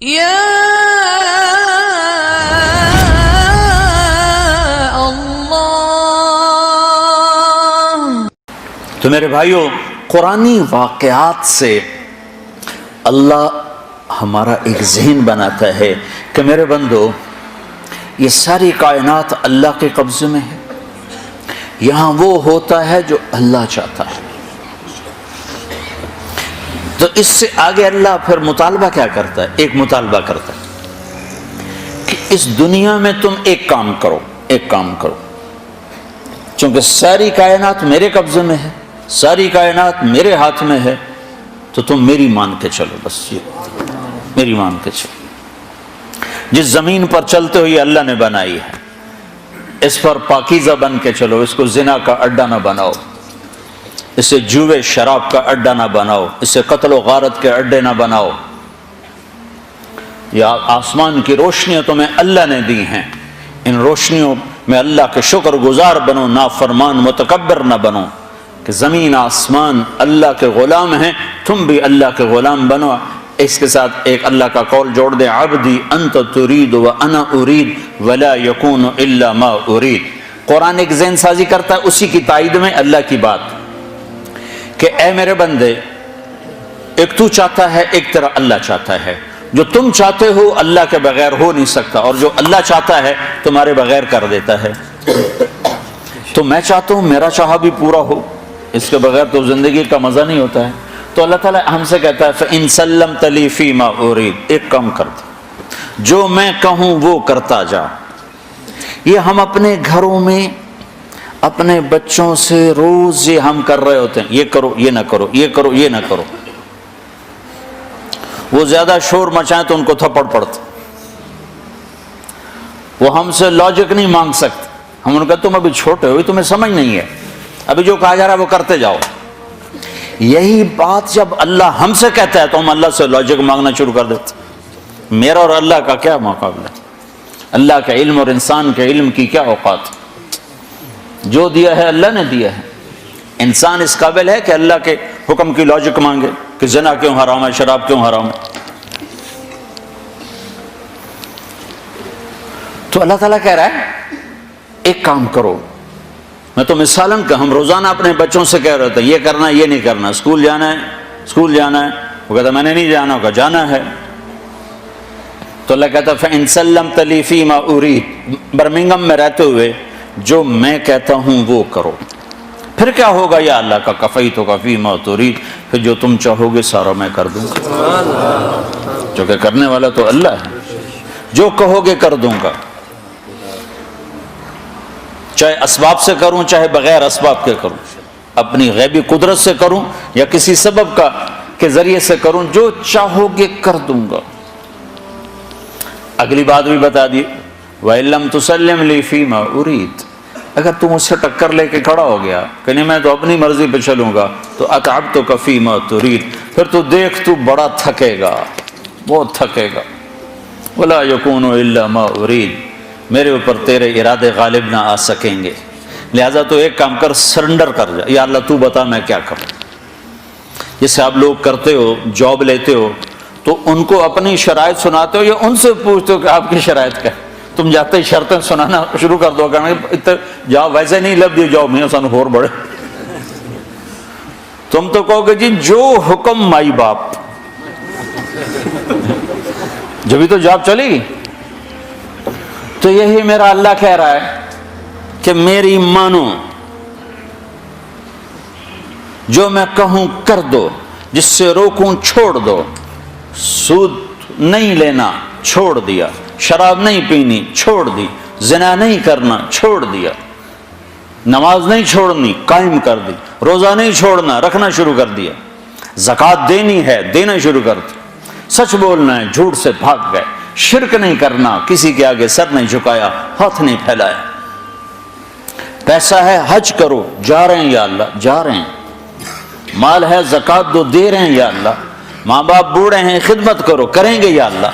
یا اللہ۔ تو میرے بھائیوں، قرآنی واقعات سے اللہ ہمارا ایک ذہن بناتا ہے کہ میرے بندو، یہ ساری کائنات اللہ کے قبضے میں ہے۔ یہاں وہ ہوتا ہے جو اللہ چاہتا ہے۔ تو اس سے آگے اللہ پھر مطالبہ کیا کرتا ہے؟ ایک مطالبہ کرتا ہے کہ اس دنیا میں تم ایک کام کرو، ایک کام کرو، چونکہ ساری کائنات میرے قبضے میں ہے، ساری کائنات میرے ہاتھ میں ہے، تو تم میری مان کے چلو، بس یہ میری مان کے چلو۔ جس زمین پر چلتے ہوئے اللہ نے بنائی ہے، اس پر پاکیزہ بن کے چلو، اس کو زنا کا اڈا نہ بناؤ، اسے جوے شراب کا اڈا نہ بناؤ، اسے قتل و غارت کے اڈے نہ بناؤ۔ یا آسمان کی روشنیاں تمہیں اللہ نے دی ہیں، ان روشنیوں میں اللہ کے شکر گزار بنو، نافرمان متکبر نہ بنو، کہ زمین آسمان اللہ کے غلام ہیں، تم بھی اللہ کے غلام بنو۔ اس کے ساتھ ایک اللہ کا قول جوڑ دیں، عبدی انت ترید وانا ارید ولا یکون الا ما ارید۔ قرآن ایک ذہن سازی کرتا ہے اسی کی تائید میں اللہ کی بات، کہ اے میرے بندے، ایک تو چاہتا ہے، ایک طرح اللہ چاہتا ہے۔ جو تم چاہتے ہو اللہ کے بغیر ہو نہیں سکتا، اور جو اللہ چاہتا ہے تمہارے بغیر کر دیتا ہے۔ تو میں چاہتا ہوں میرا چاہا بھی پورا ہو، اس کے بغیر تو زندگی کا مزہ نہیں ہوتا ہے۔ تو اللہ تعالیٰ ہم سے کہتا ہے فَإِن سَلَّمْتَ لِي فِي مَا أُرِيدُ، ایک کام کرتا، جو میں کہوں وہ کرتا جا۔ یہ ہم اپنے گھروں میں اپنے بچوں سے روز یہ ہم کر رہے ہوتے ہیں، یہ کرو یہ نہ کرو، یہ کرو یہ نہ کرو۔ وہ زیادہ شور مچائیں تو ان کو تھپڑ پڑتا، وہ ہم سے لاجک نہیں مانگ سکتے۔ ہم ان کا تم ابھی چھوٹے ہو، تمہیں سمجھ نہیں ہے، ابھی جو کہا جا رہا ہے وہ کرتے جاؤ۔ یہی بات جب اللہ ہم سے کہتا ہے تو ہم اللہ سے لاجک مانگنا شروع کر دیتے۔ میرا اور اللہ کا کیا مقابلہ، اللہ کا علم اور انسان کے علم کی کیا اوقات۔ جو دیا ہے اللہ نے دیا ہے، انسان اس قابل ہے کہ اللہ کے حکم کی لاجک مانگے کہ زنا کیوں حرام ہے، شراب کیوں حرام ہے۔ تو اللہ تعالیٰ کہہ رہا ہے ایک کام کرو۔ میں تو مثالاً کہ ہم روزانہ اپنے بچوں سے کہہ رہے تھے یہ کرنا یہ نہیں کرنا، اسکول جانا ہے اسکول جانا ہے، وہ کہتا میں نے نہیں جانا، ہوگا جانا ہے۔ تو اللہ کہتا فَإِن سَلَّمْتَ لِي فِي مَا أُرِيدُ، برمنگھم میں رہتے ہوئے جو میں کہتا ہوں وہ کرو۔ پھر کیا ہوگا یا اللہ کا کفیتک فی ما ترید، پھر جو تم چاہو گے سارا میں کر دوں گا، کیونکہ کرنے والا تو اللہ ہے۔ جو کہو گے کر دوں گا، چاہے اسباب سے کروں چاہے بغیر اسباب کے کروں، اپنی غیبی قدرت سے کروں یا کسی سبب کا کے ذریعے سے کروں، جو چاہو گے کر دوں گا۔ اگلی بات بھی بتا دی، وَإِن لَّمْ تُسَلِّمْ لِي فِي مَا أُرِيدُ، اگر تم اس سے ٹکر لے کے کھڑا ہو گیا کہ نہیں میں تو اپنی مرضی پہ چلوں گا، تو أَتْعَبْتُكَ فِي مَا تُرِيدُ، پھر تو دیکھ تو بڑا تھکے گا، بہت تھکے گا۔ وَلَا يَكُونُ إِلَّا مَا أُرِيدُ، میرے اوپر تیرے ارادے غالب نہ آ سکیں گے، لہذا تو ایک کام کر، سرنڈر کر جا، یا اللہ تو بتا میں کیا کروں۔ جیسے آپ لوگ کرتے ہو، جاب لیتے ہو تو ان کو اپنی شرائط سناتے ہو یا ان سے پوچھتے ہو کہ آپ کی شرائط کیا ہے؟ تم جاتے ہی شرطیں سنانا شروع کر دو، کہنا جاب ویسے نہیں لب دی جاب میں سانو ہور بڑے۔ تم تو کہو گے جی جو حکم مائی باپ، جبھی تو جاب چلے گی۔ تو یہی میرا اللہ کہہ رہا ہے کہ میری مانو، جو میں کہوں کر دو، جس سے روکوں چھوڑ دو۔ سود نہیں لینا چھوڑ دیا، شراب نہیں پینی چھوڑ دی، زنا نہیں کرنا چھوڑ دیا، نماز نہیں چھوڑنی قائم کر دی، روزہ نہیں چھوڑنا رکھنا شروع کر دیا، زکوٰۃ دینی ہے دینا شروع کر دی، سچ بولنا ہے جھوٹ سے بھاگ گئے، شرک نہیں کرنا، کسی کے آگے سر نہیں جھکایا، ہاتھ نہیں پھیلایا۔ پیسہ ہے حج کرو، جا رہے ہیں یا اللہ جا رہے ہیں۔ مال ہے زکوٰۃ دو، دے رہے ہیں یا اللہ۔ ماں باپ بوڑھے ہیں خدمت کرو، کریں گے یا اللہ۔